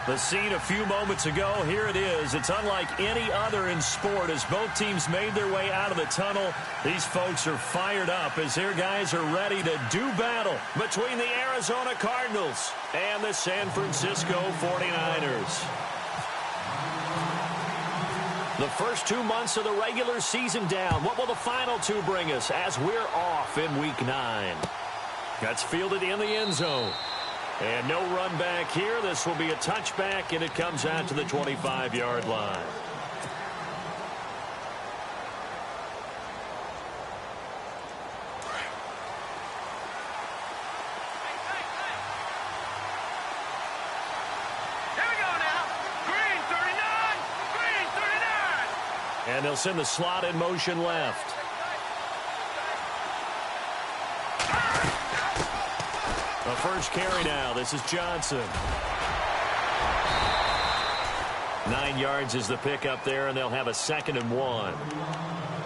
The scene a few moments ago, here it is. It's unlike any other in sport as both teams made their way out of the tunnel. These folks are fired up as their guys are ready to do battle between the Arizona Cardinals and the San Francisco 49ers. The first 2 months of the regular season down. What will the final two bring us as we're off in Week 9? That's fielded in the end zone. And no run back here. This will be a touchback, and it comes out to the 25-yard line. Here we go now. Green 39. Green 39. And they'll send the slot in motion left. The first carry now. This is Johnson. 9 yards is the pickup there, and they'll have a 2nd and 1.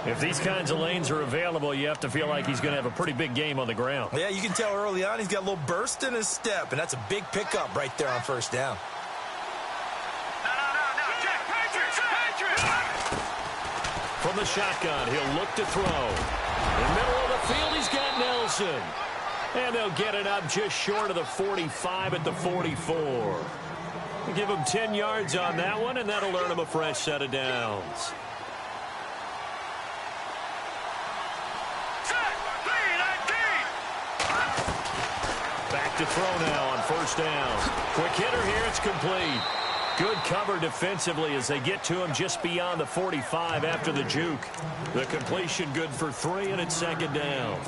If these kinds of lanes are available, you have to feel like he's going to have a pretty big game on the ground. Yeah, you can tell early on he's got a little burst in his step, and that's a big pickup right there on first down. From the shotgun, he'll look to throw. In the middle of the field, he's got Nelson. And they'll get it up just short of the 45 at the 44. Give him 10 yards on that one, and that'll earn him a fresh set of downs. Back to throw now on first down. Quick hitter here, it's complete. Good cover defensively as they get to him just beyond the 45 after the juke. The completion good for 3, and it's 2nd down.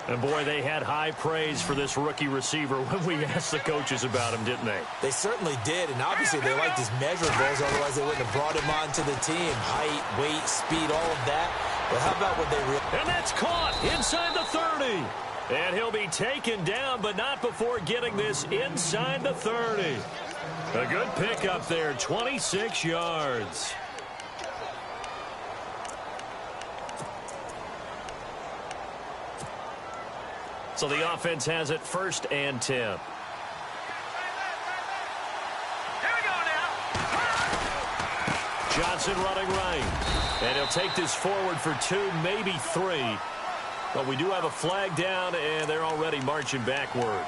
And, boy, they had high praise for this rookie receiver when we asked the coaches about him, didn't they? They certainly did, and obviously they liked his measurables, otherwise they wouldn't have brought him onto the team. Height, weight, speed, all of that. But how about what they really... And that's caught inside the 30. And he'll be taken down, but not before getting this inside the 30. A good pickup there, 26 yards. So the offense has it 1st and 10. Here we go now. Johnson running right. And he'll take this forward for 2, maybe 3. But we do have a flag down, and they're already marching backward.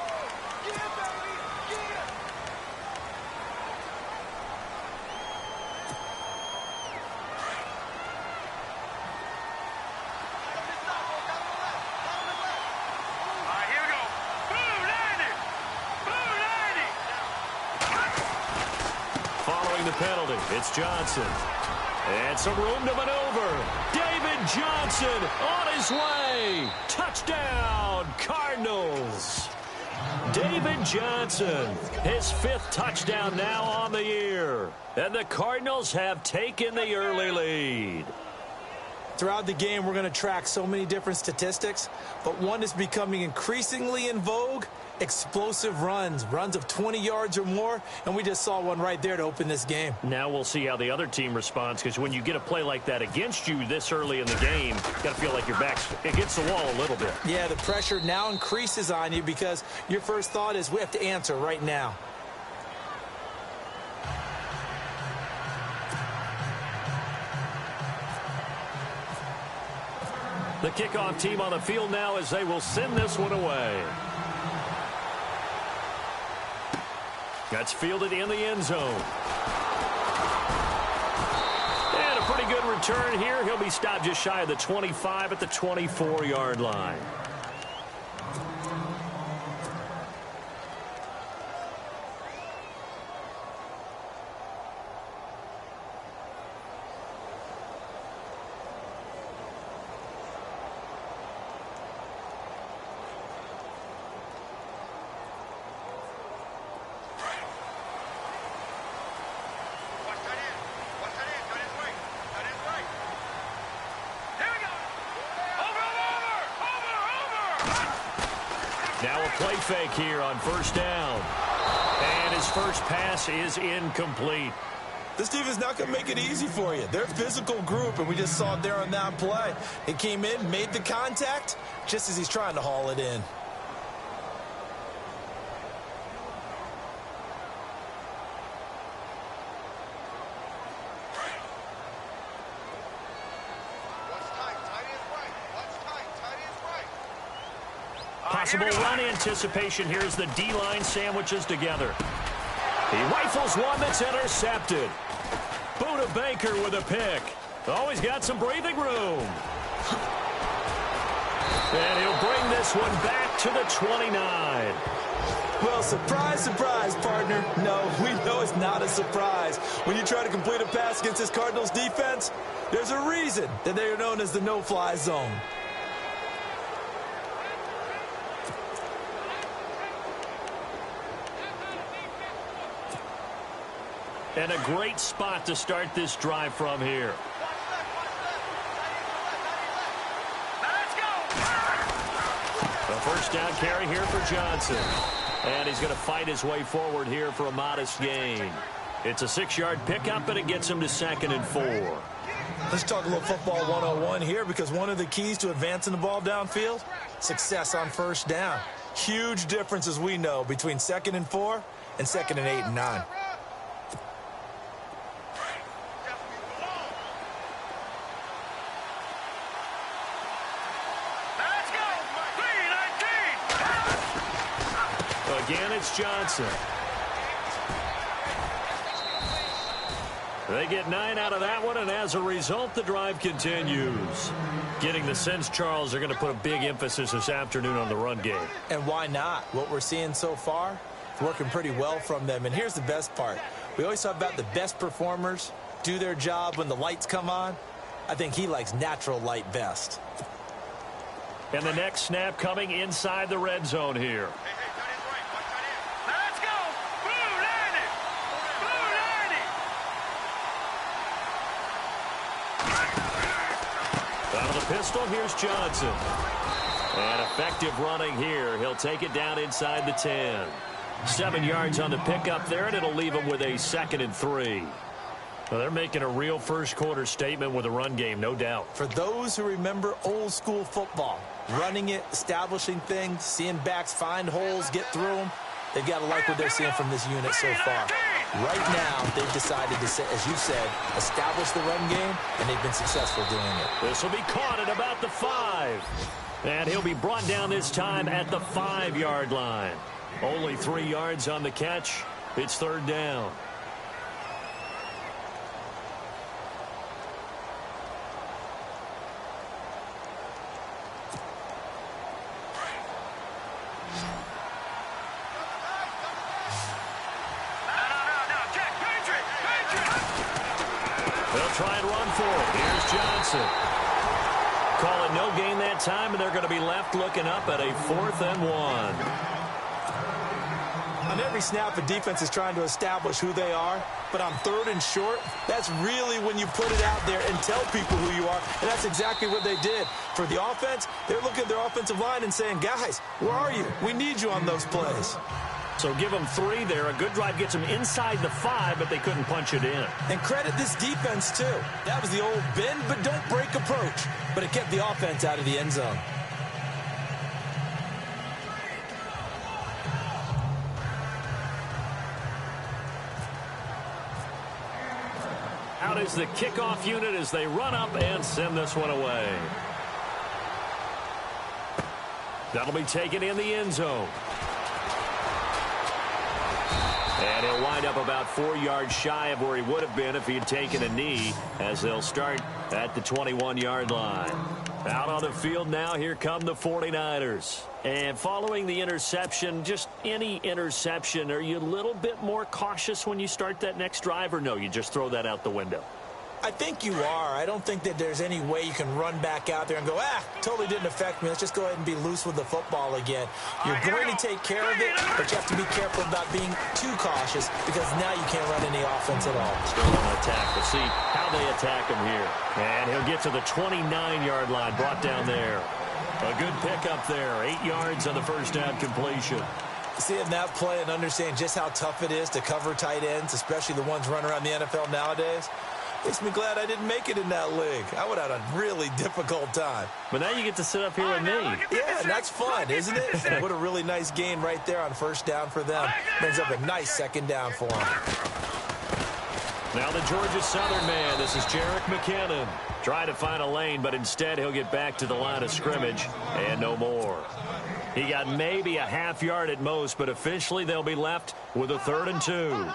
It's Johnson. And some room to maneuver. David Johnson on his way. Touchdown, Cardinals. David Johnson, his 5th touchdown now on the year. And the Cardinals have taken the early lead. Throughout the game, we're going to track so many different statistics, but one is becoming increasingly in vogue: explosive runs of 20 yards or more, and we just saw one right there to open this game. Now we'll see how the other team responds, because when you get a play like that against you this early in the game, you got to feel like your back's against the wall a little bit. Yeah, the pressure now increases on you because your first thought is we have to answer right now. The kickoff team on the field now as they will send this one away. That's fielded in the end zone. And a pretty good return here. He'll be stopped just shy of the 25 at the 24-yard line. Now a play fake here on first down. And his first pass is incomplete. This team is not going to make it easy for you. They're a physical group, and we just saw it there on that play. He came in, made the contact, just as he's trying to haul it in. Possible run anticipation here as the D-line sandwiches together. He rifles one that's intercepted. Buda Baker with a pick. Oh, he's got some breathing room. And he'll bring this one back to the 29. Well, surprise, surprise, partner. No, we know it's not a surprise. When you try to complete a pass against this Cardinals defense, there's a reason that they are known as the no-fly zone. And a great spot to start this drive from here. Let's go. A first down carry here for Johnson. And he's going to fight his way forward here for a modest gain. It's a 6-yard pickup, and it gets him to 2nd and 4. Let's talk a little football 101 here, because one of the keys to advancing the ball downfield, success on first down. Huge difference, as we know, between 2nd and 4 and 2nd and 8 and 9. Let's go. 3-19. Again, it's Johnson. They get 9 out of that one, and as a result, the drive continues. Getting the sense, Charles, they're going to put a big emphasis this afternoon on the run game. And why not? What we're seeing so far, it's working pretty well from them. And here's the best part. We always talk about the best performers do their job when the lights come on. I think he likes natural light best. And the next snap coming inside the red zone here. Let's go. Blue 90. Blue 90. Out of the pistol, here's Johnson. And effective running here. He'll take it down inside the 10. 7 yards on the pickup there, and it'll leave him with a 2nd and 3. Well, they're making a real first-quarter statement with a run game, no doubt. For those who remember old-school football, running it, establishing things, seeing backs find holes, get through them, they've got to like what they're seeing from this unit so far. Right now, they've decided to, as you said, establish the run game, and they've been successful doing it. This will be caught at about the 5. And he'll be brought down this time at the 5-yard line. Only 3 yards on the catch. It's 3rd down. They'll try and run for it. Here's Johnson. Call it no gain that time, and they're going to be left looking up at a 4th and 1. On every snap, the defense is trying to establish who they are, but on 3rd and short, that's really when you put it out there and tell people who you are, and that's exactly what they did. For the offense, they're looking at their offensive line and saying, guys, where are you? We need you on those plays. So give them 3 there. A good drive gets them inside the 5, but they couldn't punch it in. And credit this defense, too. That was the old bend but don't break approach, but it kept the offense out of the end zone. Out is the kickoff unit as they run up and send this one away. That'll be taken in the end zone. And he'll wind up about 4 yards shy of where he would have been if he had taken a knee, as they'll start at the 21-yard line. Out on the field now, here come the 49ers. And following the interception, just any interception, are you a little bit more cautious when you start that next drive, or no, you just throw that out the window? I think you are. I don't think that there's any way you can run back out there and go, totally didn't affect me. Let's just go ahead and be loose with the football again. You're going to take care of it, but you have to be careful about being too cautious, because now you can't run any offense at all. Still on attack. We'll see how they attack him here. And he'll get to the 29-yard line, brought down there. A good pickup there. 8 yards on the first down completion. Seeing that play and understand just how tough it is to cover tight ends, especially the ones running around the NFL nowadays, makes me glad I didn't make it in that league. I would have had a really difficult time. But now you get to sit up here with me. Yeah, and that's fun, isn't it? What a really nice gain right there on first down for them. Brings up a nice 2nd down for them. Now the Georgia Southern man, this is Jerick McKinnon. Try to find a lane, but instead he'll get back to the line of scrimmage and no more. He got maybe a half yard at most, but officially they'll be left with a 3rd and 2.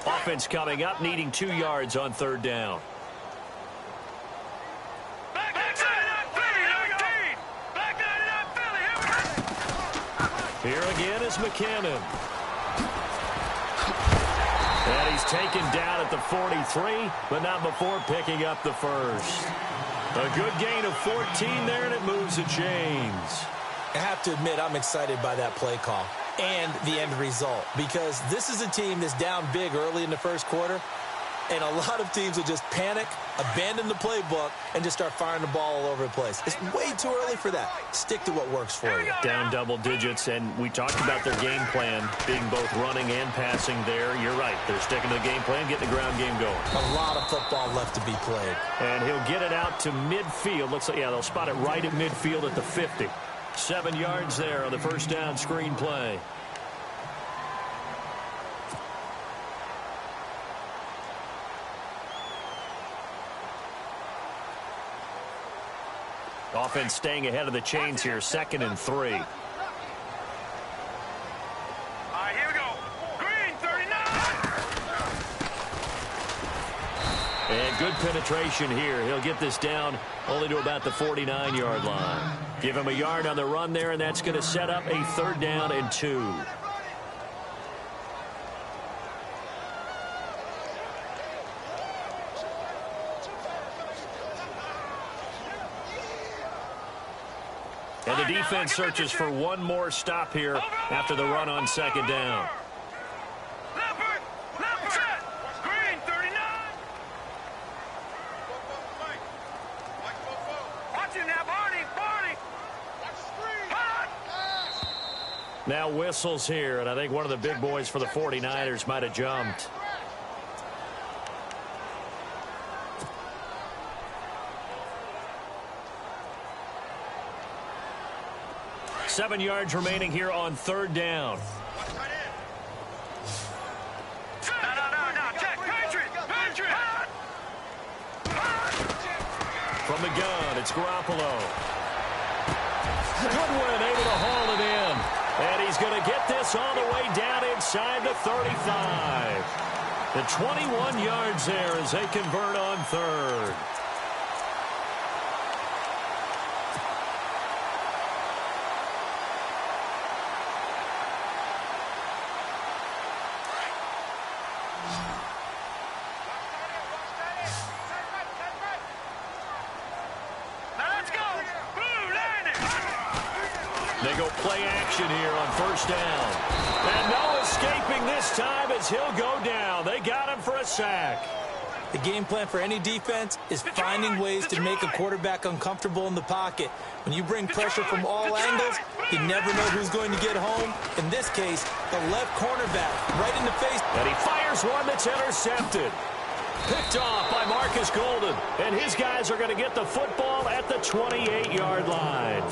Offense coming up, needing 2 yards on 3rd down. Here again is McKinnon. And he's taken down at the 43, but not before picking up the first. A good gain of 14 there, and it moves the chains. I have to admit, I'm excited by that play call and the end result, because this is a team that's down big early in the first quarter, and a lot of teams will just panic, abandon the playbook, and just start firing the ball all over the place. It's way too early for that. Stick to what works for you. Down double digits, and we talked about their game plan being both running and passing there. You're right. They're sticking to the game plan, getting the ground game going. A lot of football left to be played. And he'll get it out to midfield. Looks like, yeah, they'll spot it right at midfield at the 50. 7 yards there on the first down screen play. Offense staying ahead of the chains here, 2nd and 3. All right, here we go. Green, 39. And good penetration here. He'll get this down only to about the 49-yard line. Give him a yard on the run there, and that's going to set up a 3rd down and 2. And the defense searches for one more stop here after the run on 2nd down. Leopard, set. Green, 39. Watch him now, Barney. Hot. Now whistles here, and I think one of the big boys for the 49ers might have jumped. Seven yards remaining here on 3rd down. No. Check. Patriot. From the gun, it's Garoppolo. Goodwin able to haul it in. And he's going to get this all the way down inside the 35. The 21 yards there as they convert on 3rd. They go play action here on 1st down. And no escaping this time as he'll go down. They got him for a sack. The game plan for any defense is finding ways to make a quarterback uncomfortable in the pocket. When you bring pressure from all angles, you never know who's going to get home. In this case, the left cornerback right in the face. And he fires one that's intercepted. Picked off by Marcus Golden. And his guys are going to get the football at the 28-yard line.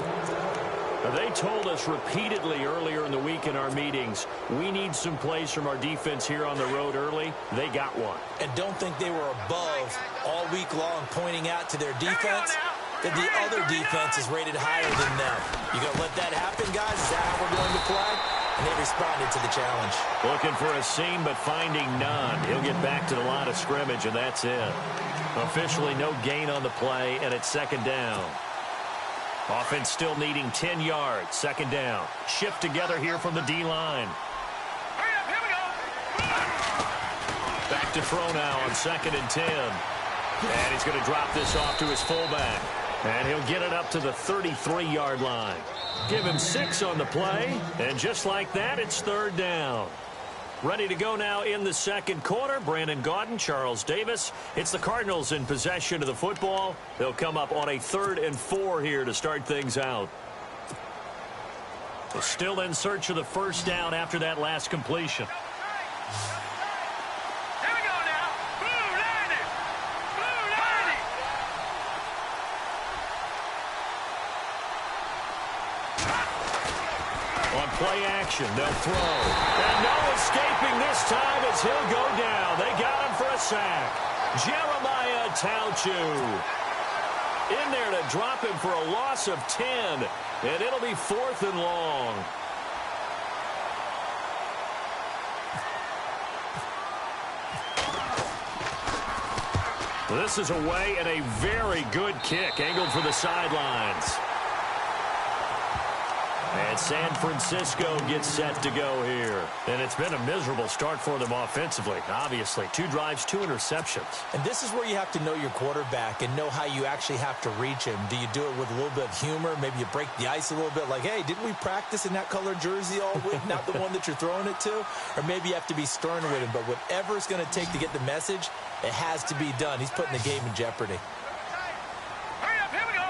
They told us repeatedly earlier in the week in our meetings, we need some plays from our defense here on the road early. They got one. And don't think they were above all week long pointing out to their defense that the other defense is rated higher than them. You going to let that happen, guys? Is that how we're going to play? And they responded to the challenge. Looking for a seam, but finding none. He'll get back to the line of scrimmage, and that's it. Officially no gain on the play, and it's 2nd down. Offense still needing 10 yards. 2nd down. Shift together here from the D-line. Hurry up, here we go. Back to throw now on 2nd and 10. And he's going to drop this off to his fullback. And he'll get it up to the 33-yard line. Give him 6 on the play. And just like that, it's 3rd down. Ready to go now in the 2nd quarter. Brandon Gaudin, Charles Davis. It's the Cardinals in possession of the football. They'll come up on a 3rd and 4 here to start things out. They're still in search of the 1st down after that last completion. Here we go now. Blue landing. On play action, they'll throw. And no escaping this time as he'll go down. They got him for a sack. Jeremiah Tauchu. In there to drop him for a loss of 10. And it'll be 4th and long. This is away and a very good kick angled for the sidelines. And San Francisco gets set to go here. And it's been a miserable start for them offensively, obviously. 2 drives, 2 interceptions. And this is where you have to know your quarterback and know how you actually have to reach him. Do you do it with a little bit of humor? Maybe you break the ice a little bit like, hey, didn't we practice in that color jersey all week, not the one that you're throwing it to? Or maybe you have to be stern with him. But whatever it's going to take to get the message, it has to be done. He's putting the game in jeopardy. Hurry up, here we go.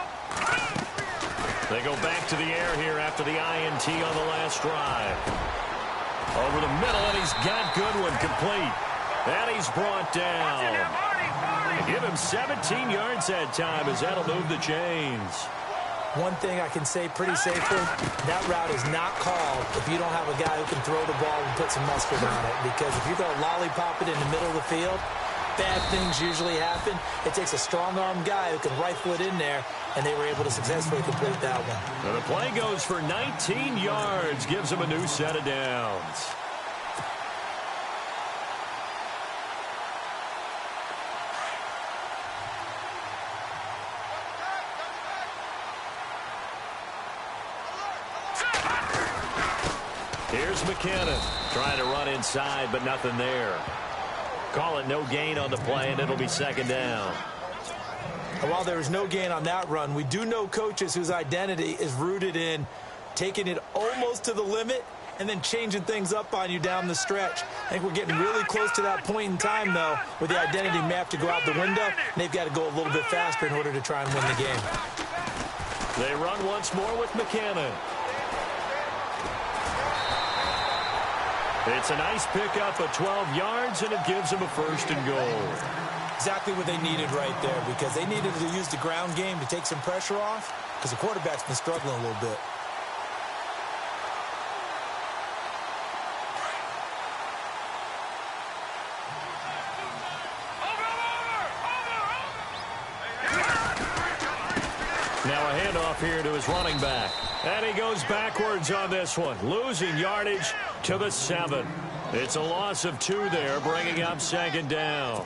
They go back to the air here after the INT on the last drive. Over the middle, and he's got Goodwin complete. And he's brought down. Give him 17 yards that time as that'll move the chains. One thing I can say pretty safely, that route is not called if you don't have a guy who can throw the ball and put some mustard on it. Because if you're going to lollipop it in the middle of the field, bad things usually happen. It takes a strong-arm guy who can rifle it in there, and they were able to successfully complete that one. Now the play goes for 19 yards, gives him a new set of downs. Here's McKinnon trying to run inside, but nothing there. Call it no gain on the play, and it'll be 2nd down. And while there was no gain on that run, we do know coaches whose identity is rooted in taking it almost to the limit and then changing things up on you down the stretch. I think we're getting really close to that point in time, though, where the identity may have to go out the window, and they've got to go a little bit faster in order to try and win the game. They run once more with McKinnon. It's a nice pickup of 12 yards, and it gives them a 1st and goal. Exactly what they needed right there, because they needed to use the ground game to take some pressure off, because the quarterback's been struggling a little bit. Now a handoff here to his running back. And he goes backwards on this one, losing yardage to the 7. It's a loss of 2 there, bringing up 2nd down.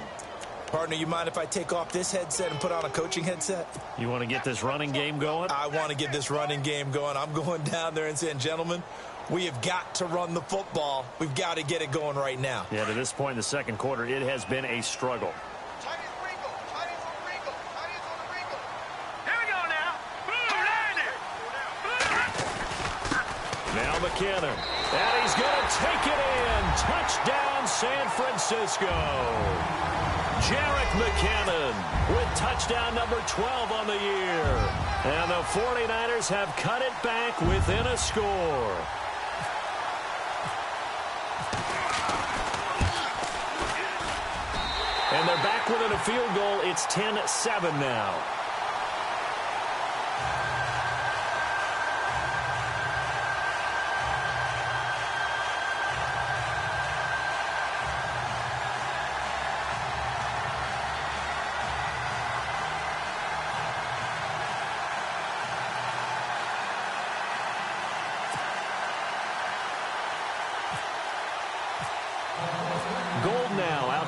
Partner, you mind if I take off this headset and put on a coaching headset? You want to get this running game going? I want to get this running game going. I'm going down there and saying, gentlemen, we have got to run the football. We've got to get it going right now. Yeah, to this point in the 2nd quarter, it has been a struggle. Now McKinnon, and he's going to take it in. Touchdown, San Francisco. Jerick McKinnon with touchdown number 12 on the year. And the 49ers have cut it back within a score. And they're back within a field goal. It's 10-7 now.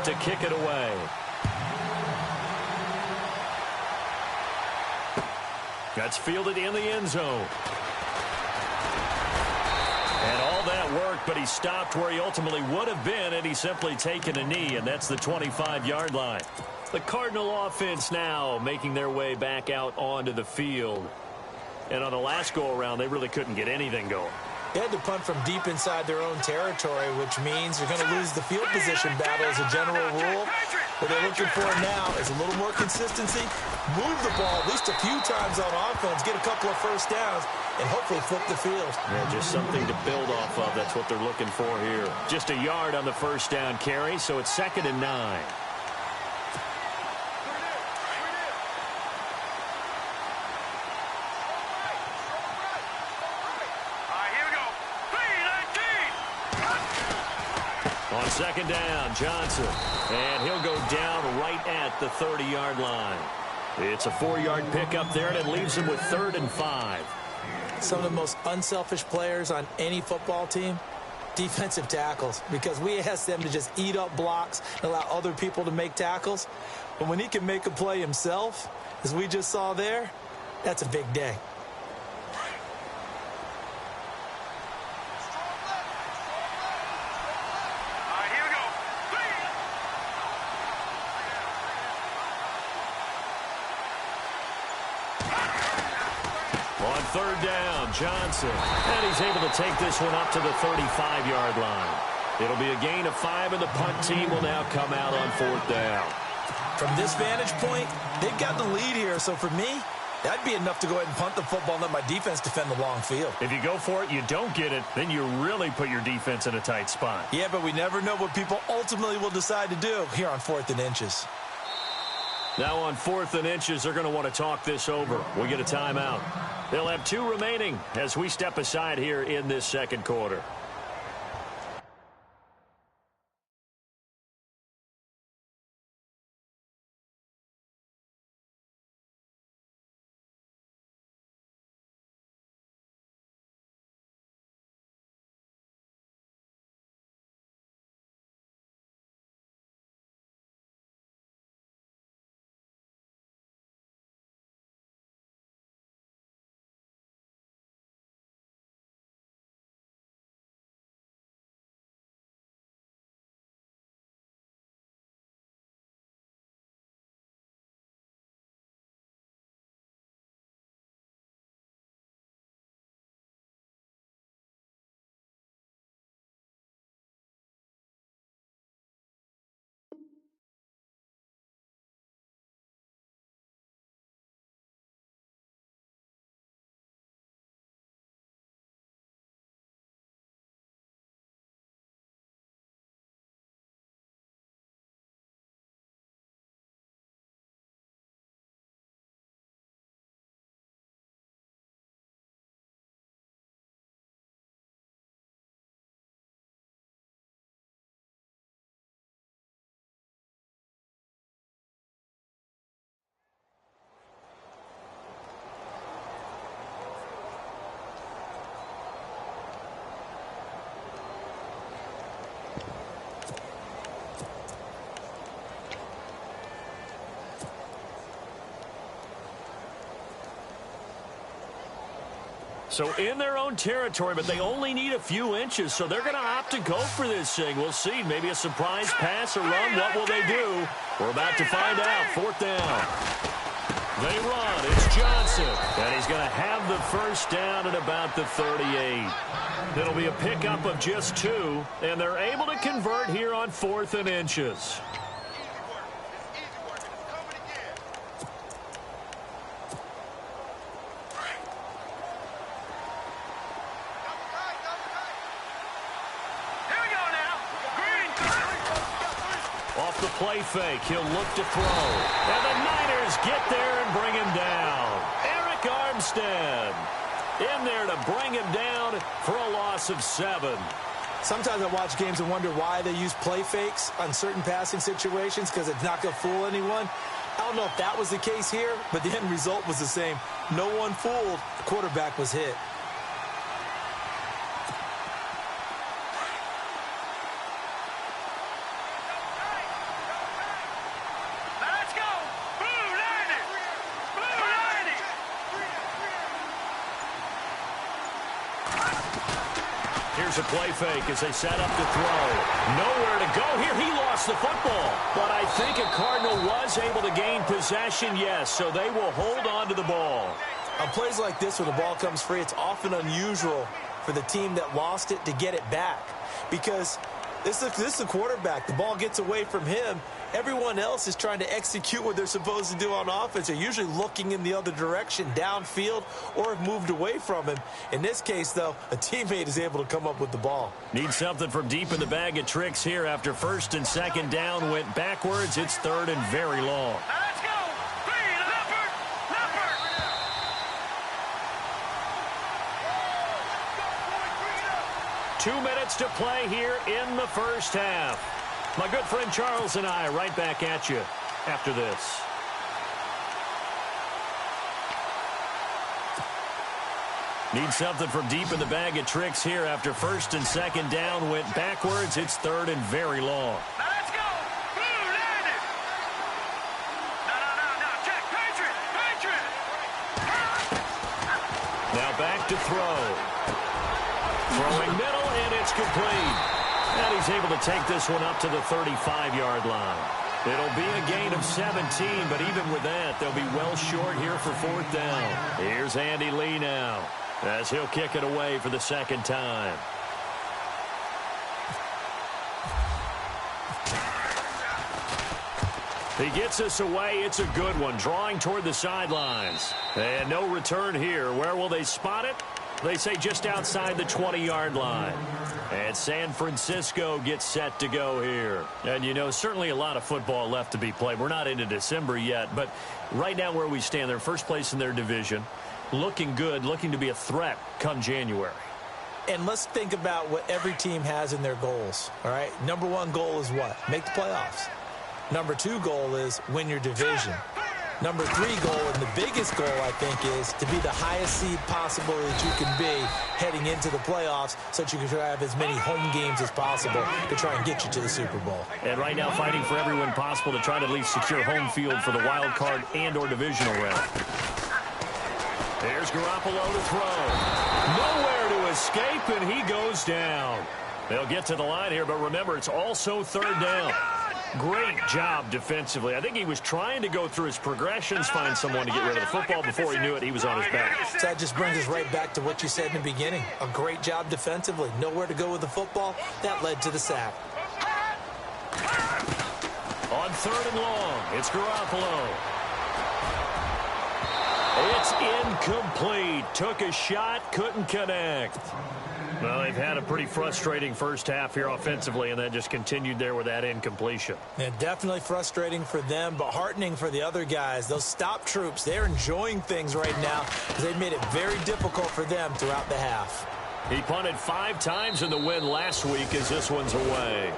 To kick it away. That's fielded in the end zone. And all that worked, but he stopped where he ultimately would have been had he simply taken a knee, and that's the 25-yard line. The Cardinal offense now making their way back out onto the field. And on the last go-around, they really couldn't get anything going. They had to punt from deep inside their own territory, which means you're going to lose the field position battle as a general rule. What they're looking for now is a little more consistency, move the ball at least a few times on offense, get a couple of first downs, and hopefully flip the field. Yeah, just something to build off of. That's what they're looking for here. Just a yard on the first down carry, so it's 2nd and 9. On 2nd down, Johnson. And he'll go down right at the 30-yard line. It's a 4-yard pickup there, and it leaves him with 3rd and 5. Some of the most unselfish players on any football team, defensive tackles, because we ask them to just eat up blocks and allow other people to make tackles. But when he can make a play himself, as we just saw there, that's a big day. On 3rd down, Johnson. And he's able to take this one up to the 35-yard line. It'll be a gain of 5, and the punt team will now come out on 4th down. From this vantage point, they've got the lead here, so for me, that'd be enough to go ahead and punt the football and let my defense defend the long field. If you go for it, you don't get it, then you really put your defense in a tight spot. Yeah, but we never know what people ultimately will decide to do here on 4th and inches. Now on 4th and inches, they're going to want to talk this over. We get a timeout. They'll have 2 remaining as we step aside here in this second quarter. So in their own territory, but they only need a few inches, so they're going to opt to go for this thing. We'll see. Maybe a surprise pass or run. What will they do? We're about to find out. 4th down. They run. It's Johnson. And he's going to have the first down at about the 38. It'll be a pickup of just 2, and they're able to convert here on 4th and inches. Off the play fake, he'll look to throw. And the Niners get there and bring him down. Eric Armstead in there to bring him down for a loss of 7. Sometimes I watch games and wonder why they use play fakes on certain passing situations, because it's not going to fool anyone. I don't know if that was the case here, but the end result was the same. No one fooled. The quarterback was hit. Here's a play fake as they set up to throw. Nowhere to go here. He lost the football. But I think a Cardinal was able to gain possession, yes, so they will hold on to the ball. On plays like this, when the ball comes free, it's often unusual for the team that lost it to get it back, because this is the quarterback. The ball gets away from him. Everyone else is trying to execute what they're supposed to do on offense. They're usually looking in the other direction, downfield, or have moved away from him. In this case, though, a teammate is able to come up with the ball. Need something from deep in the bag of tricks here after 1st and 2nd down went backwards. It's 3rd and very long. Let's go! Leopard! 2 minutes to play here in the first half. My good friend Charles and I are right back at you after this. Need something from deep in the bag of tricks here after first and second down went backwards. It's third and very long. Now let's go. Blue landed. No. Check. Patriot. Now back to throw. Throwing middle, and it's complete. And he's able to take this one up to the 35-yard line. It'll be a gain of 17, but even with that, they'll be well short here for fourth down. Here's Andy Lee now, as he'll kick it away for the second time. He gets us away. It's a good one, drawing toward the sidelines. And no return here. Where will they spot it? They say just outside the 20-yard line. And San Francisco gets set to go here. And, you know, certainly a lot of football left to be played. We're not into December yet, but right now where we stand, they're first place in their division, looking good, looking to be a threat come January. And let's think about what every team has in their goals, all right? Number one goal is what? Make the playoffs. Number two goal is win your division. Number three goal, and the biggest goal, I think, is to be the highest seed possible that you can be heading into the playoffs so that you can have as many home games as possible to try and get you to the Super Bowl. And right now fighting for every win possible to try to at least secure home field for the wild card and or divisional round. There's Garoppolo to throw. Nowhere to escape, and he goes down. They'll get to the line here, but remember, it's also third down. Great job defensively. I think he was trying to go through his progressions, find someone to get rid of the football. Before he knew it, he was on his back. So that just brings us right back to what you said in the beginning. A great job defensively. Nowhere to go with the football. That led to the sack. On third and long, it's Garoppolo. It's incomplete. Took a shot, couldn't connect. Well, they've had a pretty frustrating first half here offensively, and then just continued there with that incompletion. Yeah, definitely frustrating for them, but heartening for the other guys. Those stop troops, they're enjoying things right now because they've made it very difficult for them throughout the half. He punted 5 times in the win last week as this one's away.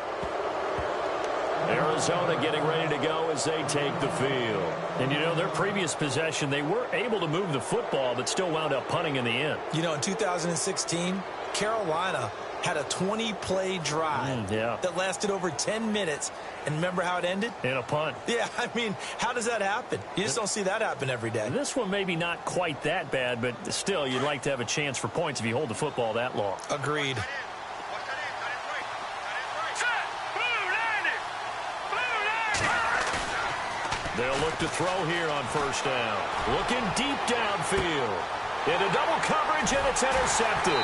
Arizona getting ready to go as they take the field. And, you know, their previous possession, they were able to move the football, but still wound up punting in the end. You know, in 2016, Carolina had a 20-play drive that lasted over 10 minutes. And remember how it ended? In a punt. Yeah, I mean, how does that happen? You just don't see that happen every day. This one maybe not quite that bad, but still, you'd like to have a chance for points if you hold the football that long. Agreed. They'll look to throw here on first down. Looking deep downfield. Into double coverage, and it's intercepted.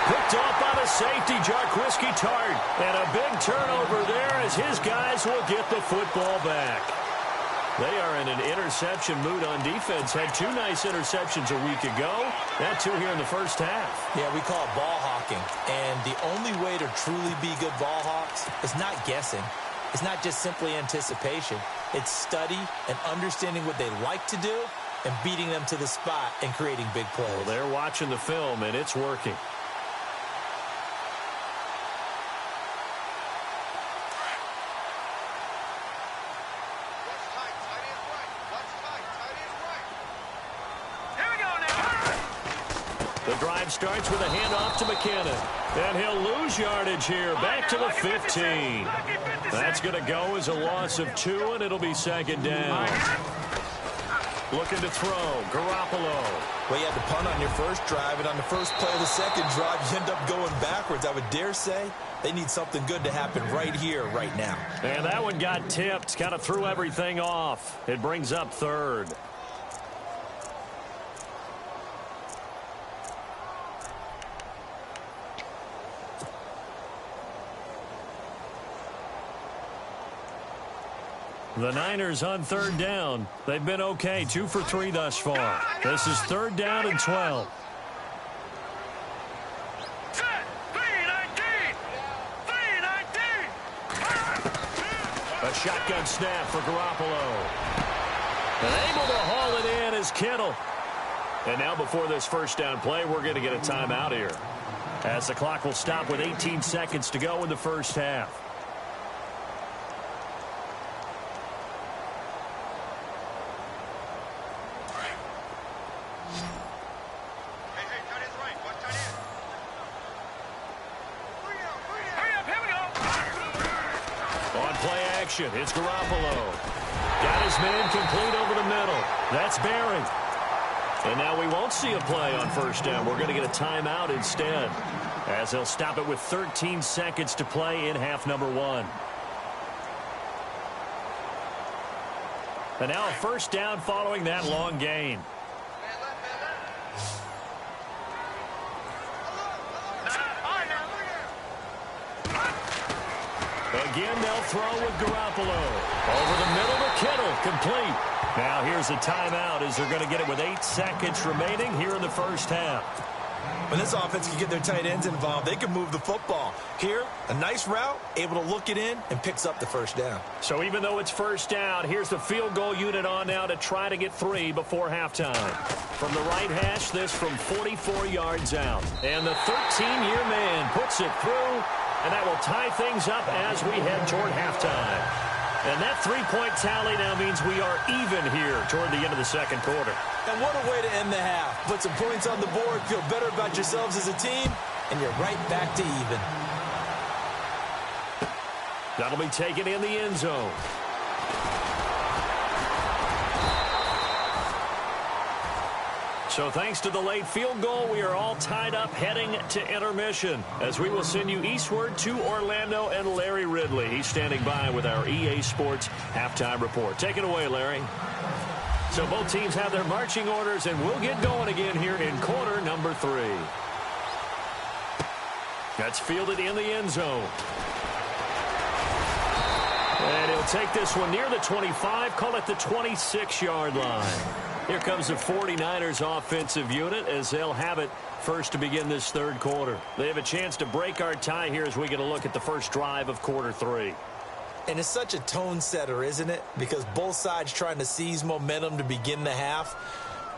Picked off by the safety, Jarquiski Tart. And a big turnover there as his guys will get the football back. They are in an interception mood on defense. Had 2 nice interceptions a week ago. Now 2 here in the first half. Yeah, we call it ball hawking. And the only way to truly be good ball hawks is not guessing. It's not just simply anticipation. It's study and understanding what they like to do and beating them to the spot and creating big plays. Well, they're watching the film, and it's working. The drive starts with a handoff to McKinnon. And he'll lose yardage here, back to the 15. That's going to go as a loss of 2, and it'll be second down. Looking to throw, Garoppolo. Well, you had to punt on your first drive, and on the first play of the second drive, you end up going backwards. I would dare say they need something good to happen right here, right now. And that one got tipped, kind of threw everything off. It brings up third. The Niners on third down. They've been okay, 2 for 3 thus far. This is third down and 12. A shotgun snap for Garoppolo. And able to haul it in is Kittle. And now before this first down play, we're going to get a timeout here, as the clock will stop with 18 seconds to go in the first half. action. It's Garoppolo. Got his man complete over the middle. That's Barry. And now we won't see a play on first down. We're going to get a timeout instead, as they'll stop it with 13 seconds to play in half number 1. And now a first down following that long gain. Again, they'll throw with Garoppolo. Over the middle to Kittle, complete. Now here's a timeout as they're going to get it with 8 seconds remaining here in the first half. When this offense can get their tight ends involved, they can move the football. Here, a nice route, able to look it in, and picks up the first down. So even though it's first down, here's the field goal unit on now to try to get 3 before halftime. From the right hash, this from 44 yards out. And the 13-year man puts it through, and that will tie things up as we head toward halftime. And that 3-point tally now means we are even here toward the end of the second quarter. And what a way to end the half. Put some points on the board, feel better about yourselves as a team, and you're right back to even. That'll be taken in the end zone. So thanks to the late field goal, we are all tied up heading to intermission, as we will send you eastward to Orlando and Larry Ridley. He's standing by with our EA Sports halftime report. Take it away, Larry. So both teams have their marching orders, and we'll get going again here in quarter number 3. That's fielded in the end zone. And he'll take this one near the 25, call it the 26-yard line. Here comes the 49ers offensive unit as they'll have it first to begin this third quarter. They have a chance to break our tie here as we get a look at the first drive of quarter 3. And it's such a tone setter, isn't it? Because both sides trying to seize momentum to begin the half.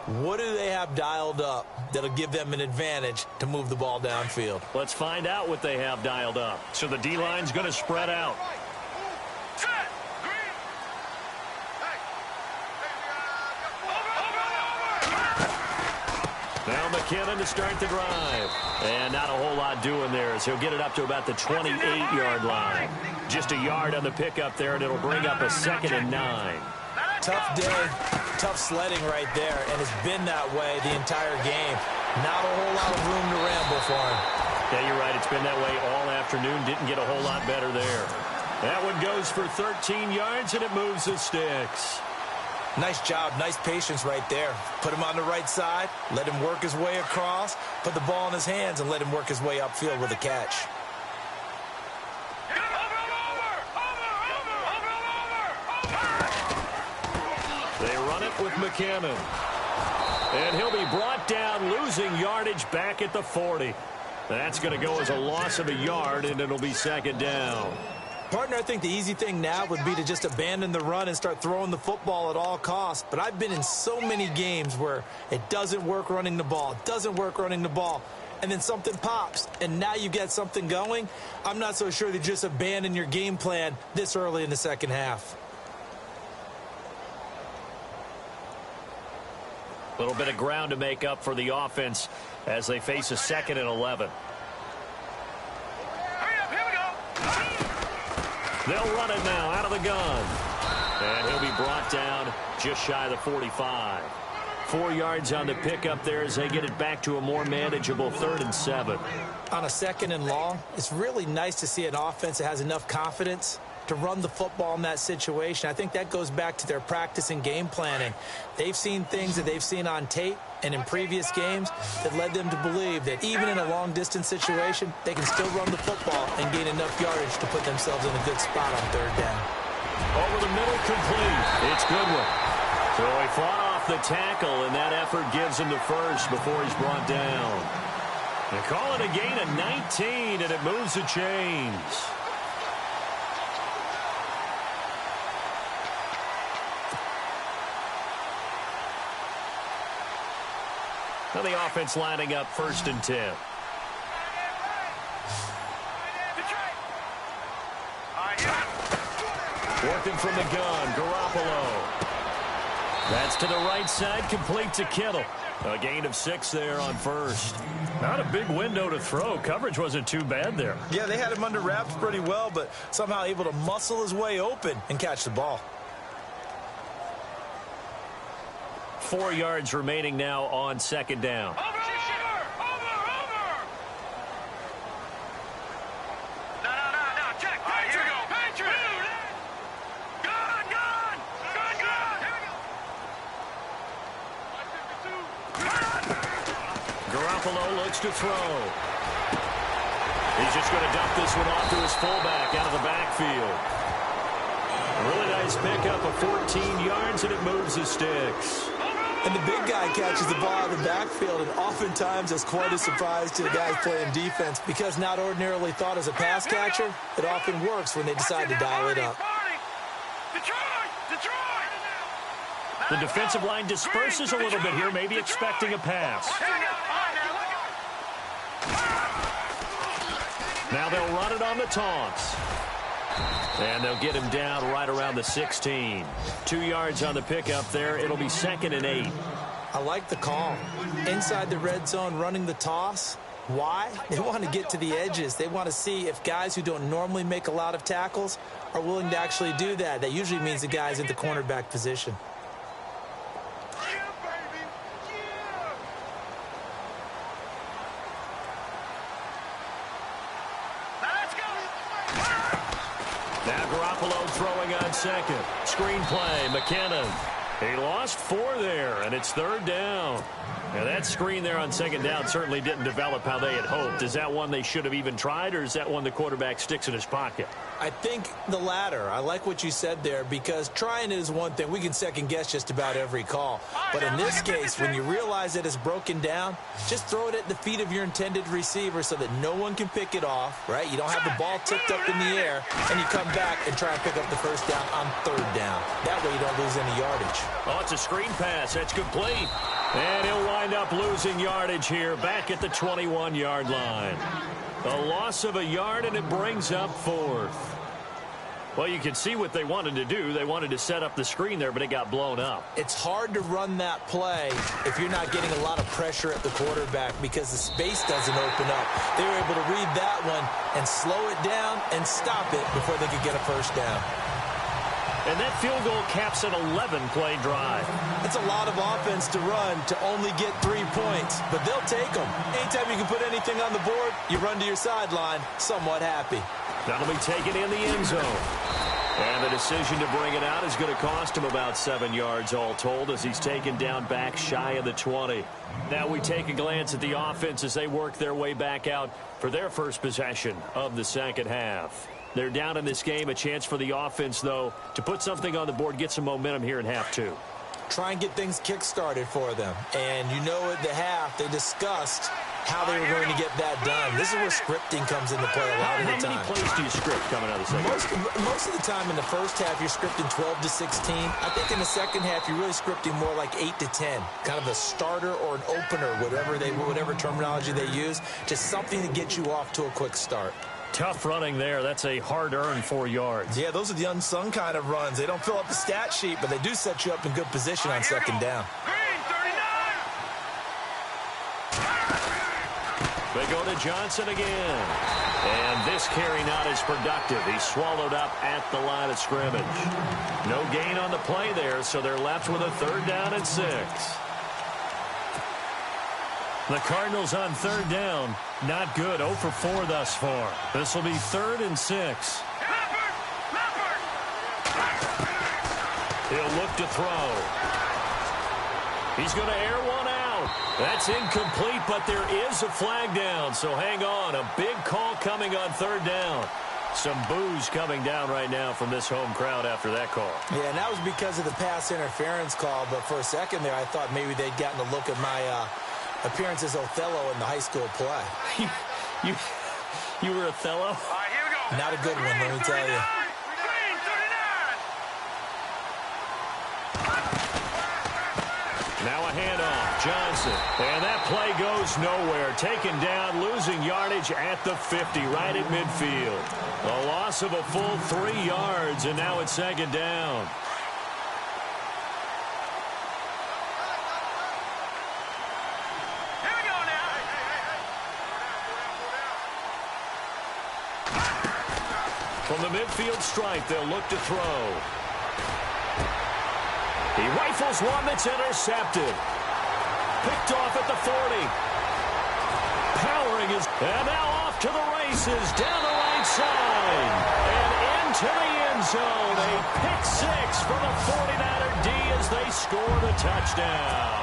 What do they have dialed up that'll give them an advantage to move the ball downfield? Let's find out what they have dialed up. So the D-line's going to spread out. Now McKinnon to start the drive. And not a whole lot doing there as he'll get it up to about the 28-yard line. Just a yard on the pickup there, and it'll bring up a 2nd and 9. Tough day, tough sledding right there, and it's been that way the entire game. Not a whole lot of room to ramble for him. Yeah, you're right. It's been that way all afternoon. Didn't get a whole lot better there. That one goes for 13 yards, and it moves the sticks. Nice job, nice patience right there. Put him on the right side, let him work his way across, put the ball in his hands, and let him work his way upfield with a catch. They run it with McKinnon. And he'll be brought down, losing yardage back at the 40. That's going to go as a loss of a yard, and it'll be 2nd down. Partner, I think the easy thing now would be to just abandon the run and start throwing the football at all costs. But I've been in so many games where it doesn't work running the ball, and then something pops, and now you get something going. I'm not so sure that just abandon your game plan this early in the second half. A little bit of ground to make up for the offense as they face a 2nd and 11. They'll run it now out of the gun. And he'll be brought down just shy of the 45. 4 yards on the pickup there as they get it back to a more manageable 3rd and 7. On a 2nd and long, it's really nice to see an offense that has enough confidence to run the football in that situation. I think that goes back to their practice and game planning. They've seen things that they've seen on tape and in previous games that led them to believe that even in a long-distance situation, they can still run the football and gain enough yardage to put themselves in a good spot on 3rd down. Over the middle, complete. It's Goodwin. So he fought off the tackle, and that effort gives him the first before he's brought down. They call it a gain of 19, and it moves the chains. Now the offense lining up 1st and 10. Working from the gun, Garoppolo. That's to the right side, complete to Kittle. A gain of 6 there on first. Not a big window to throw. Coverage wasn't too bad there. Yeah, they had him under wraps pretty well, but somehow able to muscle his way open and catch the ball. 4 yards remaining now on second down. Over! No, check. Here we go. Patriot. Gun. Here we go. Garoppolo looks to throw. He's just going to dump this one off to his fullback out of the backfield. Really nice pickup of 14 yards, and it moves the sticks. And the big guy catches the ball out of the backfield, and oftentimes that's quite a surprise to the guys playing defense because not ordinarily thought as a pass catcher, it often works when they decide to dial it up. Detroit! The defensive line disperses a little bit here, maybe expecting a pass. Now they'll run it on the taunts. And they'll get him down right around the 16. 2 yards on the pickup there. It'll be 2nd and 8. I like the call. Inside the red zone running the toss. Why? They want to get to the edges. They want to see if guys who don't normally make a lot of tackles are willing to actually do that. That usually means the guys in the cornerback position. Now Garoppolo throwing on second. Screen play, McKinnon. He lost 4 there, and it's 3rd down. Now that screen there on 2nd down certainly didn't develop how they had hoped. Is that one they should have even tried, or is that one the quarterback sticks in his pocket? I think the latter. I like what you said there because trying it is one thing. We can second guess just about every call. But in this case, when you realize that it's broken down, just throw it at the feet of your intended receiver so that no one can pick it off, right? You don't have the ball tipped up in the air, and you come back and try and pick up the first down on 3rd down. That way you don't lose any yardage. Oh, it's a screen pass. That's complete. And he'll wind up losing yardage here back at the 21-yard line. A loss of a yard, and it brings up 4th. Well, you can see what they wanted to do. They wanted to set up the screen there, but it got blown up. It's hard to run that play if you're not getting a lot of pressure at the quarterback because the space doesn't open up. They were able to read that one and slow it down and stop it before they could get a first down. And that field goal caps an 11-play drive. It's a lot of offense to run to only get 3 points, but they'll take them. Anytime you can put anything on the board, you run to your sideline somewhat happy. That'll be taken in the end zone. And the decision to bring it out is going to cost him about 7 yards all told as he's taken down back shy of the 20. Now we take a glance at the offense as they work their way back out for their first possession of the second half. They're down in this game. A chance for the offense, though, to put something on the board, get some momentum here in half 2. Try and get things kick-started for them. And you know at the half, they discussed how they were going to get that done. This is where scripting comes into play a lot of the time. How many plays do you script coming out of the second? Most of the time in the first half, you're scripting 12 to 16. I think in the second half, you're really scripting more like 8 to 10. Kind of a starter or an opener, whatever terminology they use. Just something to get you off to a quick start. Tough running there. That's a hard-earned 4 yards. Yeah, those are the unsung kind of runs. They don't fill up the stat sheet, but they do set you up in good position on second down. They go to Johnson again. And this carry not as productive. He's swallowed up at the line of scrimmage. No gain on the play there, so they're left with a 3rd down and 6. The Cardinals on 3rd down. Not good. 0 for 4 thus far. This will be 3rd and 6. He'll look to throw. He's going to air one out. That's incomplete, but there is a flag down, so hang on. A big call coming on 3rd down. Some boos coming down right now from this home crowd after that call. Yeah, and that was because of the pass interference call, but for a second there, I thought maybe they'd gotten a look at my appearance as Othello in the high school play. You were Othello? Here we go. Not a good one, let me tell you. Now a handoff, Johnson. And that play goes nowhere. Taken down, losing yardage at the 50, right at midfield. A loss of a full 3 yards, and now it's 2nd down. 2 From the midfield stripe, they'll look to throw. He rifles one that's intercepted. Picked off at the 40. Powering his... And now off to the races, down the right side. And into the end zone. A pick six for the 49er D as they score the touchdown.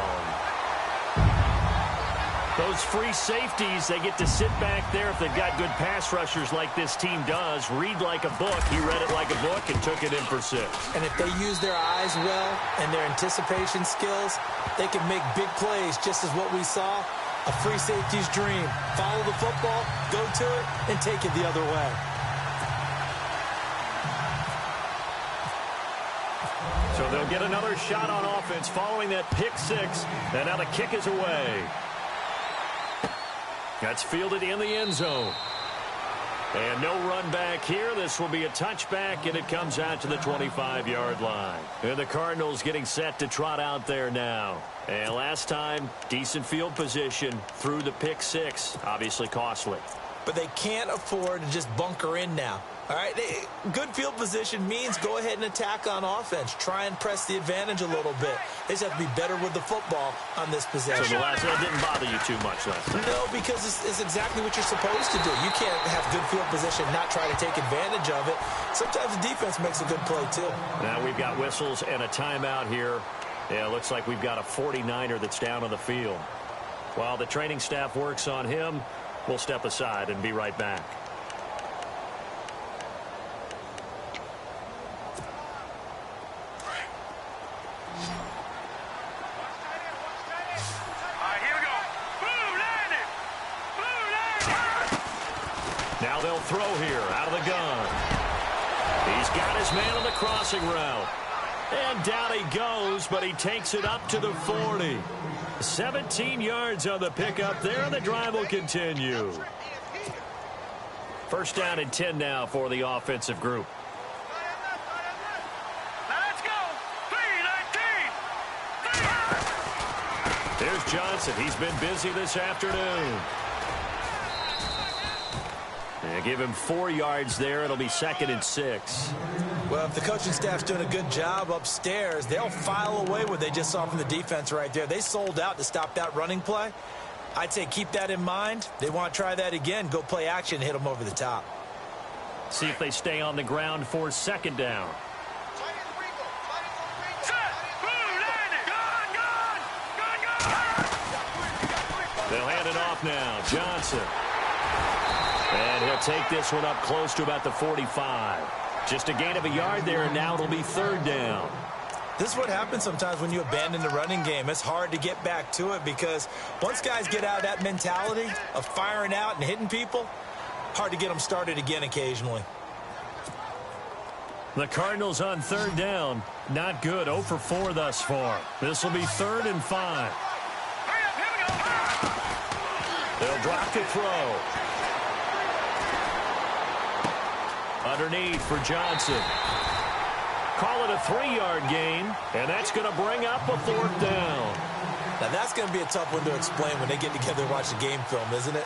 Those free safeties, they get to sit back there if they've got good pass rushers like this team does. Read like a book. He read it like a book and took it in for 6. And if they use their eyes well and their anticipation skills, they can make big plays, just as what we saw. A free safety's dream. Follow the football, go to it, and take it the other way. So they'll get another shot on offense following that pick six. And now the kick is away. That's fielded in the end zone. And no run back here. This will be a touchback, and it comes out to the 25-yard line. And the Cardinals getting set to trot out there now. And last time, decent field position through the pick six. Obviously costly. But they can't afford to just bunker in now. All right, good field position means go ahead and attack on offense. Try and press the advantage a little bit. They just have to be better with the football on this possession. So the last one didn't bother you too much last time? No, because it's exactly what you're supposed to do. You can't have good field position, not try to take advantage of it. Sometimes the defense makes a good play, too. Now we've got whistles and a timeout here. Yeah, it looks like we've got a 49er that's down on the field. While the training staff works on him, we'll step aside and be right back. Now they'll throw here out of the gun. He's got his man on the crossing route. And down he goes, but he takes it up to the 40. 17 yards on the pickup there, and the drive will continue. First down and 10 now for the offensive group. Let's go. 3-19. There's Johnson. He's been busy this afternoon. And give him 4 yards there. It'll be 2nd and 6. Well, if the coaching staff's doing a good job upstairs, they'll file away what they just saw from the defense right there. They sold out to stop that running play. I'd say keep that in mind. They want to try that again. Go play action, hit them over the top. See if they stay on the ground for 2nd down. They'll hand it off now. Johnson. And he'll take this one up close to about the 45. Just a gain of a yard there, and now it'll be 3rd down. This is what happens sometimes when you abandon the running game. It's hard to get back to it because once guys get out of that mentality of firing out and hitting people, hard to get them started again occasionally. The Cardinals on 3rd down. Not good. 0 for 4 thus far. This will be 3rd and 5. They'll drop to throw. Underneath for Johnson. Call it a 3-yard gain, and that's going to bring up a 4th down. Now, that's going to be a tough one to explain when they get together and watch the game film, isn't it?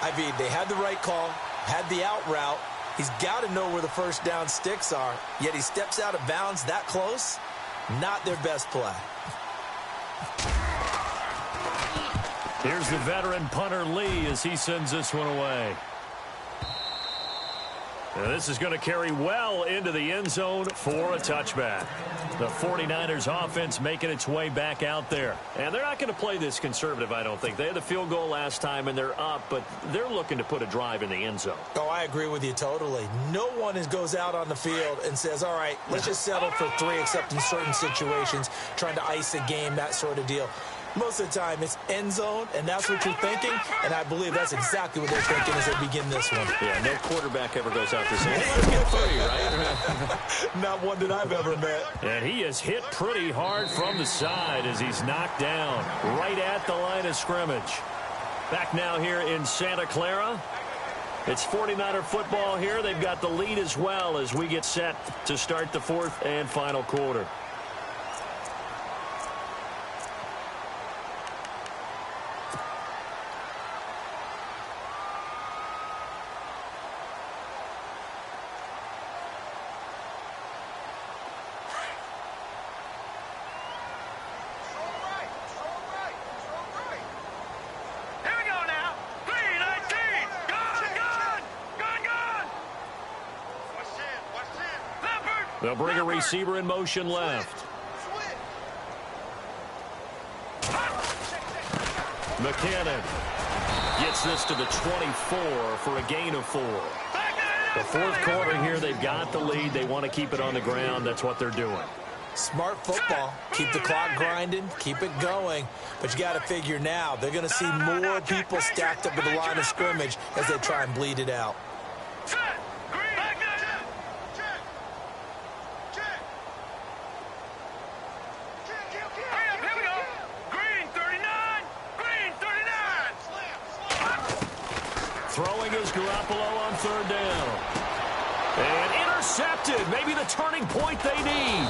I mean, they had the right call, had the out route. He's got to know where the first down sticks are, yet he steps out of bounds that close. Not their best play. Here's the veteran punter Lee as he sends this one away. Now this is going to carry well into the end zone for a touchback. The 49ers offense making its way back out there. And they're not going to play this conservative, I don't think. They had the field goal last time, and they're up, but they're looking to put a drive in the end zone. Oh, I agree with you totally. No one goes out on the field and says, all right, let's just settle for 3, except in certain situations, trying to ice a game, that sort of deal. Most of the time, it's end zone, and that's what you're thinking, and I believe that's exactly what they're thinking as they begin this one. Yeah, no quarterback ever goes out to say, hey, let's get 30, right? Not one that I've ever met. And he is hit pretty hard from the side as he's knocked down right at the line of scrimmage. Back now here in Santa Clara. It's 49er football here. They've got the lead as well as we get set to start the 4th and final quarter. They'll bring a receiver in motion left. McKinnon gets this to the 24 for a gain of 4. The fourth quarter here, they've got the lead. They want to keep it on the ground. That's what they're doing. Smart football. Keep the clock grinding. Keep it going. But you got to figure now, they're going to see more people stacked up at the line of scrimmage as they try and bleed it out. Throwing is Garoppolo on third down. And intercepted. Maybe the turning point they need.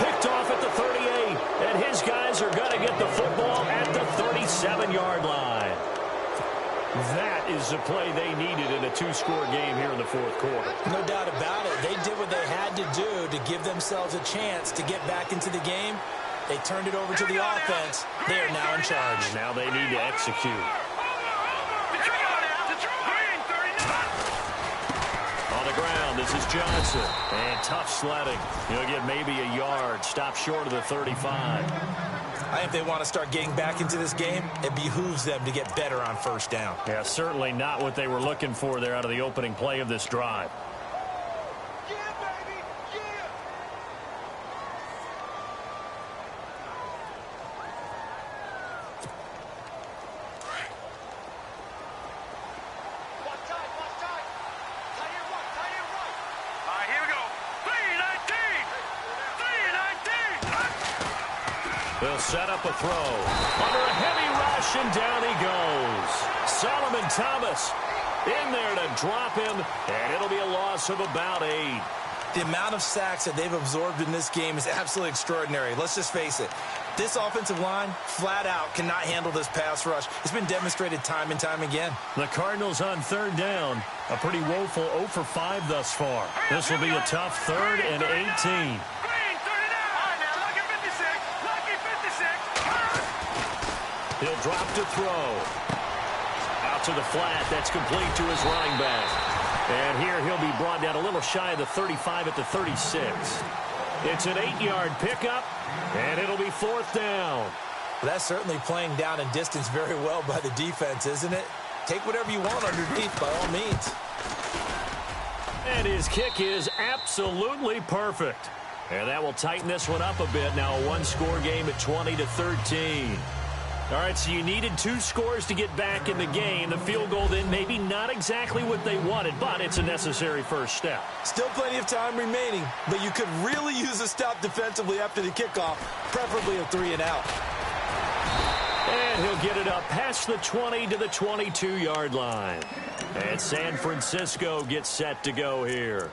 Picked off at the 38. And his guys are going to get the football at the 37-yard line. That is the play they needed in a two-score game here in the fourth quarter. No doubt about it. They did what they had to do to give themselves a chance to get back into the game. They turned it over to the offense. They are now in charge. Now they need to execute. On the ground, this is Johnson. And tough sledding. He'll get maybe a yard. Stop short of the 35. I think they want to start getting back into this game. It behooves them to get better on first down. Yeah, certainly not what they were looking for there out of the opening play of this drive. They'll set up a throw. Under a heavy rush, and down he goes. Solomon Thomas in there to drop him, and it'll be a loss of about 8. The amount of sacks that they've absorbed in this game is absolutely extraordinary. Let's just face it. This offensive line, flat out, cannot handle this pass rush. It's been demonstrated time and time again. The Cardinals on third down. A pretty woeful 0 for 5 thus far. This will be a tough 3rd and 18. He'll drop to throw. Out to the flat. That's complete to his running back. And here he'll be brought down a little shy of the 35 at the 36. It's an 8-yard pickup, and it'll be 4th down. Well, that's certainly playing down in distance very well by the defense, isn't it? Take whatever you want underneath by all means. And his kick is absolutely perfect. And that will tighten this one up a bit. Now a one-score game at 20-13. All right, so you needed 2 scores to get back in the game. The field goal then maybe not exactly what they wanted, but it's a necessary first step. Still plenty of time remaining, but you could really use a stop defensively after the kickoff, preferably a 3 and out. And he'll get it up past the 20 to the 22-yard line. And San Francisco gets set to go here.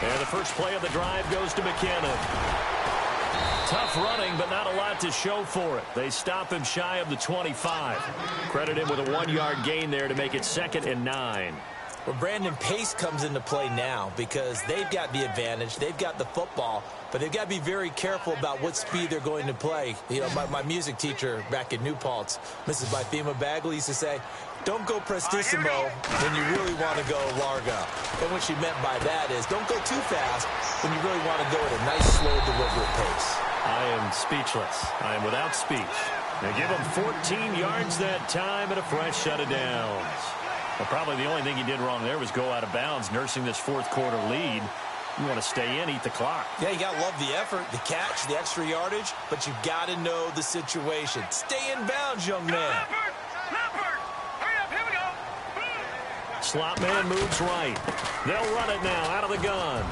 And the first play of the drive goes to McKinnon. Tough running, but not a lot to show for it. They stop him shy of the 25. Credit him with a 1-yard gain there to make it 2nd and 9. Well, Brandon, pace comes into play now because they've got the advantage. They've got the football, but they've got to be very careful about what speed they're going to play. You know, my music teacher back in New Paltz, Mrs. Bythema Bagley, used to say, don't go prestissimo when you really want to go largo. And what she meant by that is don't go too fast when you really want to go at a nice, slow, deliberate pace. I am speechless. I am without speech. They give him 14 yards that time and a fresh set of downs. Well, probably the only thing he did wrong there was go out of bounds, nursing this fourth quarter lead. You want to stay in, eat the clock. Yeah, you got to love the effort, the catch, the extra yardage, but you got to know the situation. Stay in bounds, young man. Slot man moves right. They'll run it now out of the gun.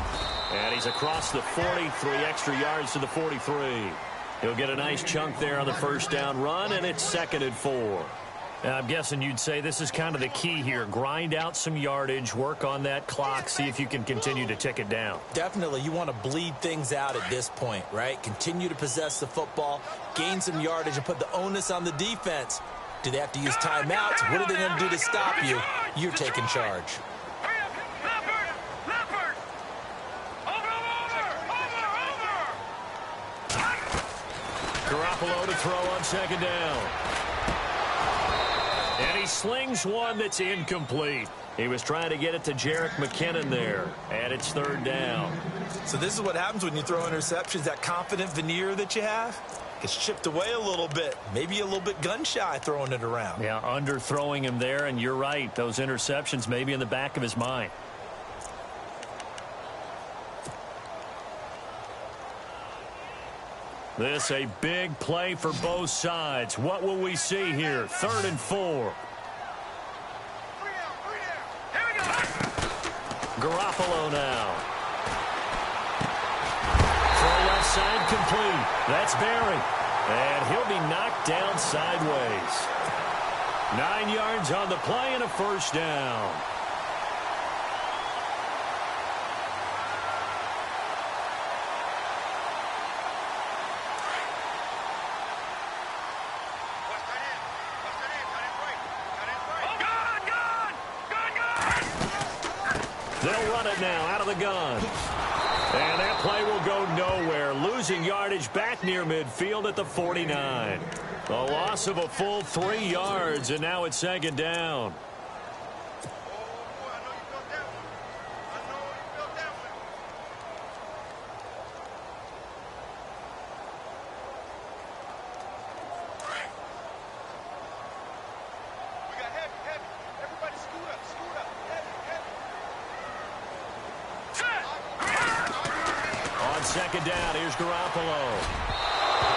And he's across the 40, 3 extra yards to the 43. He'll get a nice chunk there on the first down run, and it's 2nd and 4. Now, I'm guessing you'd say this is kind of the key here. Grind out some yardage, work on that clock, see if you can continue to tick it down. Definitely. You want to bleed things out at this point, right? Continue to possess the football, gain some yardage, and put the onus on the defense. Do they have to use timeouts? What are they going to do to stop you? You're taking charge. Leopard! Over! Garoppolo to throw on second down. And he slings one that's incomplete. He was trying to get it to Jerick McKinnon there, and it's third down. So this is what happens when you throw interceptions. That confident veneer that you have gets chipped away a little bit. Maybe a little bit gun-shy throwing it around. Yeah, underthrowing him there, and you're right. Those interceptions may be in the back of his mind. This a big play for both sides. What will we see here? 3rd and 4. Garoppolo now. Throw left side complete. That's Barry. And he'll be knocked down sideways. 9 yards on the play and a first down. They'll run it now out of the gun. And that play will go nowhere. Losing yardage back near midfield at the 49. A loss of a full 3 yards, and now it's second down. Second down, here's Garoppolo.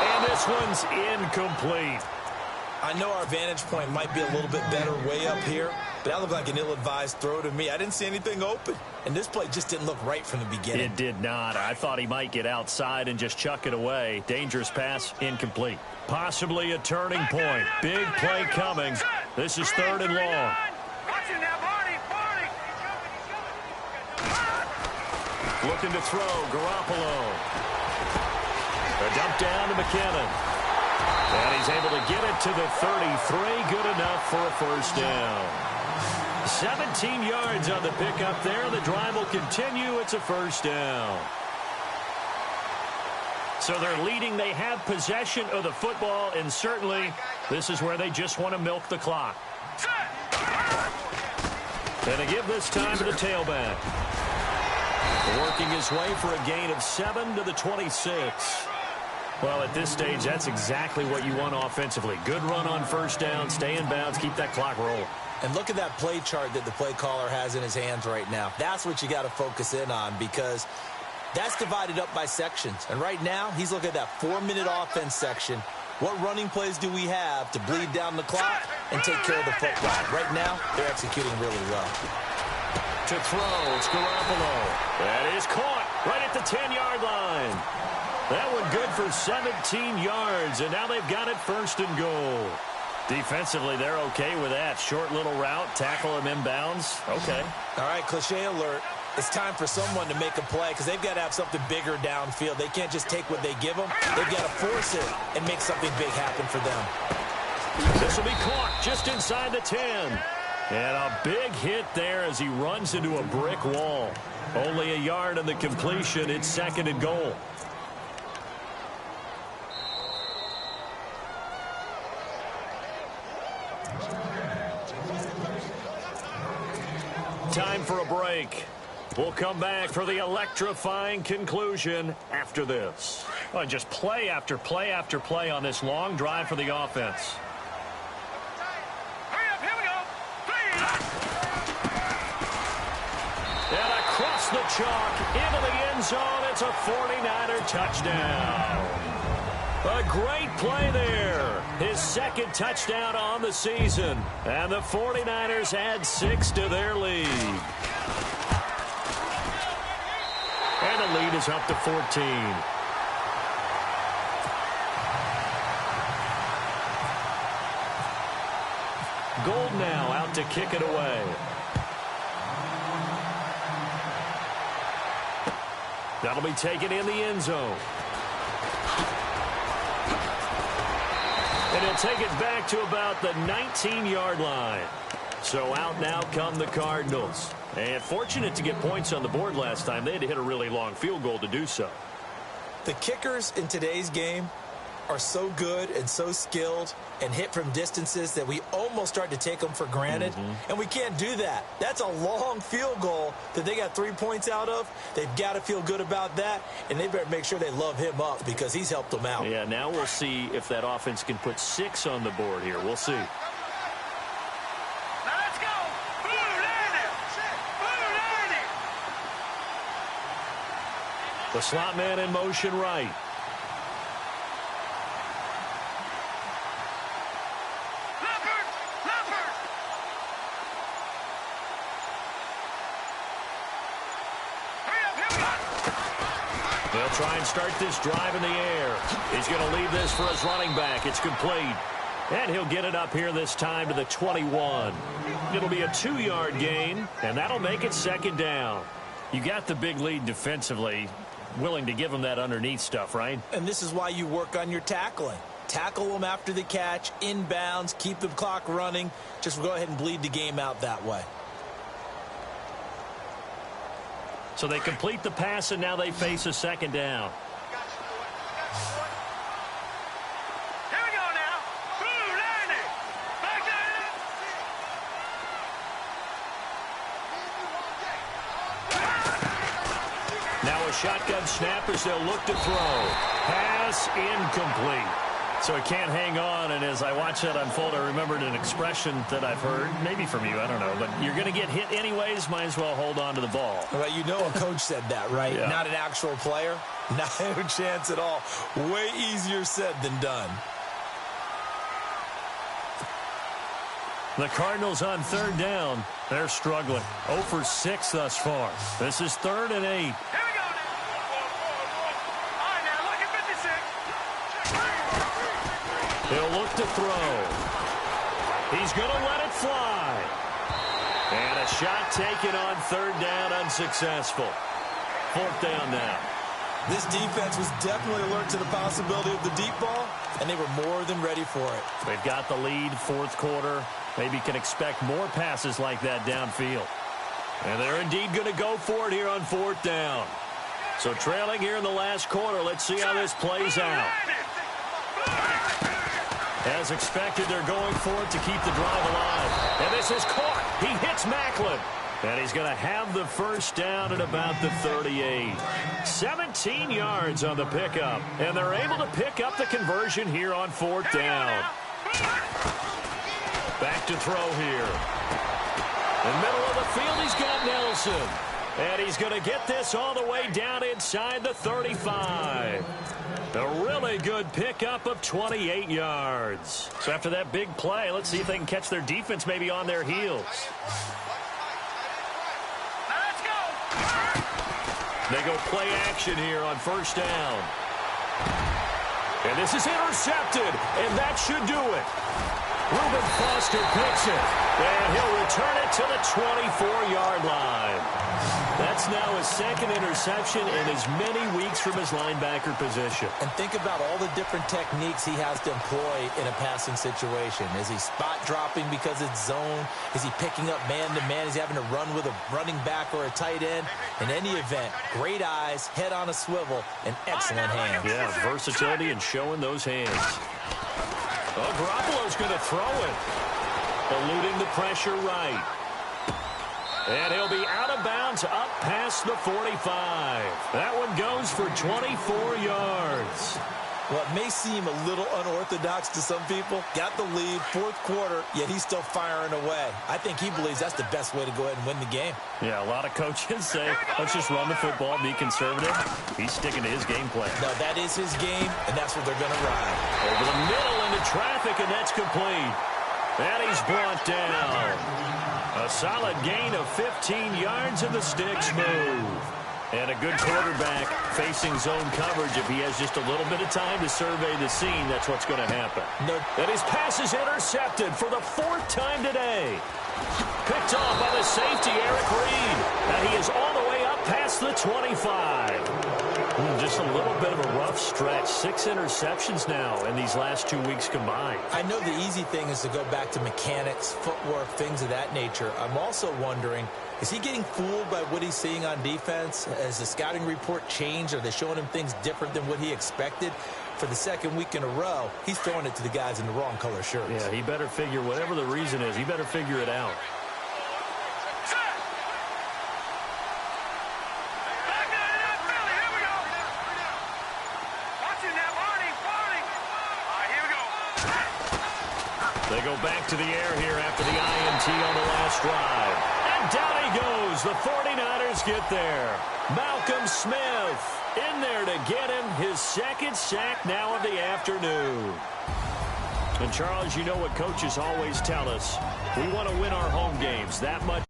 And this one's incomplete. I know our vantage point might be a little bit better way up here, but that looked like an ill-advised throw to me. I didn't see anything open, and this play just didn't look right from the beginning. It did not. I thought he might get outside and just chuck it away. Dangerous pass, incomplete. Possibly a turning point. Big play coming. This is 3rd and long. Looking to throw, Garoppolo. A dump down to McKinnon. And he's able to get it to the 33. Good enough for a first down. 17 yards on the pickup there. The drive will continue. It's a first down. So they're leading. They have possession of the football, and certainly this is where they just want to milk the clock. And they give this time to the tailback. Working his way for a gain of 7 to the 26. Well, at this stage, that's exactly what you want offensively. Good run on first down, stay in bounds, keep that clock rolling. And look at that play chart that the play caller has in his hands right now. That's what you got to focus in on, because that's divided up by sections. And right now, he's looking at that 4-minute offense section. What running plays do we have to bleed down the clock and take care of the football? Right now, they're executing really well. To throw, it's Garoppolo. That is caught right at the 10-yard line. That one good for 17 yards, and now they've got it 1st and goal. Defensively, they're okay with that. Short little route, tackle him inbounds. Okay. All right, cliche alert. It's time for someone to make a play, because they've got to have something bigger downfield. They can't just take what they give them. They've got to force it and make something big happen for them. This will be caught just inside the 10. And a big hit there as he runs into a brick wall. Only a yard on the completion. It's 2nd and goal. Time for a break. We'll come back for the electrifying conclusion after this. Well, just play after play after play on this long drive for the offense. And across the chalk into the end zone. It's a 49er touchdown. A great play there. His 2nd touchdown on the season. And the 49ers add 6 to their lead. And the lead is up to 14. Gold now out to kick it away. That'll be taken in the end zone. And he'll take it back to about the 19-yard line. So out now come the Cardinals. And fortunate to get points on the board last time. They had to hit a really long field goal to do so. The kickers in today's game are so good and so skilled and hit from distances that we almost start to take them for granted. And we can't do that. That's a long field goal that they got 3 points out of. They've got to feel good about that, and they better make sure they love him up because he's helped them out. Yeah, now we'll see if that offense can put 6 on the board here. We'll see. The slot man in motion right. They'll try and start this drive in the air. He's going to leave this for his running back. It's complete. And he'll get it up here this time to the 21. It'll be a 2-yard gain, and that'll make it 2nd down. You got the big lead defensively. Willing to give them that underneath stuff, right? And this is why you work on your tackling. Tackle them after the catch, inbounds, keep the clock running. Just go ahead and bleed the game out that way. So they complete the pass, and now they face a 2nd down. Here we go now. Blue landing. Back Now a shotgun snap as they'll look to throw. Pass incomplete. So it can't hang on, and as I watch that unfold, I remembered an expression that I've heard, maybe from you, I don't know, but you're going to get hit anyways, might as well hold on to the ball. Well, you know a coach said that, right? Yeah. Not an actual player. Not a chance at all. Way easier said than done. The Cardinals on 3rd down. They're struggling. 0 for 6 thus far. This is 3rd and 8. Here we go now. All right, now look at 56. He'll look to throw. He's going to let it fly. And a shot taken on 3rd down, unsuccessful. 4th down now. This defense was definitely alert to the possibility of the deep ball, and they were more than ready for it. They've got the lead, 4th quarter. Maybe can expect more passes like that downfield. And they're indeed going to go for it here on 4th down. So trailing here in the last quarter, let's see how this plays out. As expected, they're going for it to keep the drive alive. And this is caught. He hits Macklin. And he's going to have the 1st down at about the 38. 17 yards on the pickup. And they're able to pick up the conversion here on 4th down. Back to throw here. In the middle of the field, he's got Nelson. And he's going to get this all the way down inside the 35. A really good pickup of 28 yards. So after that big play, let's see if they can catch their defense maybe on their heels. Let's go. They go play action here on 1st down. And this is intercepted, and that should do it. Reuben Foster picks it, and he'll return it to the 24-yard line. That's now his 2nd interception in as many weeks from his linebacker position. And think about all the different techniques he has to employ in a passing situation. Is he spot dropping because it's zone? Is he picking up man-to-man? Is he having to run with a running back or a tight end? In any event, great eyes, head on a swivel, and excellent hands. Yeah, versatility and showing those hands. Oh, Garoppolo's going to throw it. Eluding the pressure right. And he'll be out of bounds up past the 45. That one goes for 24 yards. Well, it may seem a little unorthodox to some people. Got the lead, 4th quarter, yet he's still firing away. I think he believes that's the best way to go ahead and win the game. Yeah, a lot of coaches say, let's just run the football, be conservative. He's sticking to his game plan. No, that is his game, and that's what they're going to ride. Over the middle into traffic, and that's complete. And he's brought down. A solid gain of 15 yards, and the sticks move. And a good quarterback facing zone coverage. If he has just a little bit of time to survey the scene, that's what's going to happen. No. And his pass is intercepted for the 4th time today. Picked off by the safety, Eric Reed. And he is all the way up past the 25. Just a little bit of a rough stretch. 6 interceptions now in these last 2 weeks combined. I know the easy thing is to go back to mechanics, footwork, things of that nature. I'm also wondering, is he getting fooled by what he's seeing on defense? Has the scouting report changed? Are they showing him things different than what he expected? For the second week in a row, he's throwing it to the guys in the wrong color shirts. Yeah, he better figure, whatever the reason is, he better figure it out. They go back to the air here after the INT on the last drive. And down he goes. The 49ers get there. Malcolm Smith in there to get him his second sack now of the afternoon. And, Charles, you know what coaches always tell us. We want to win our home games that much.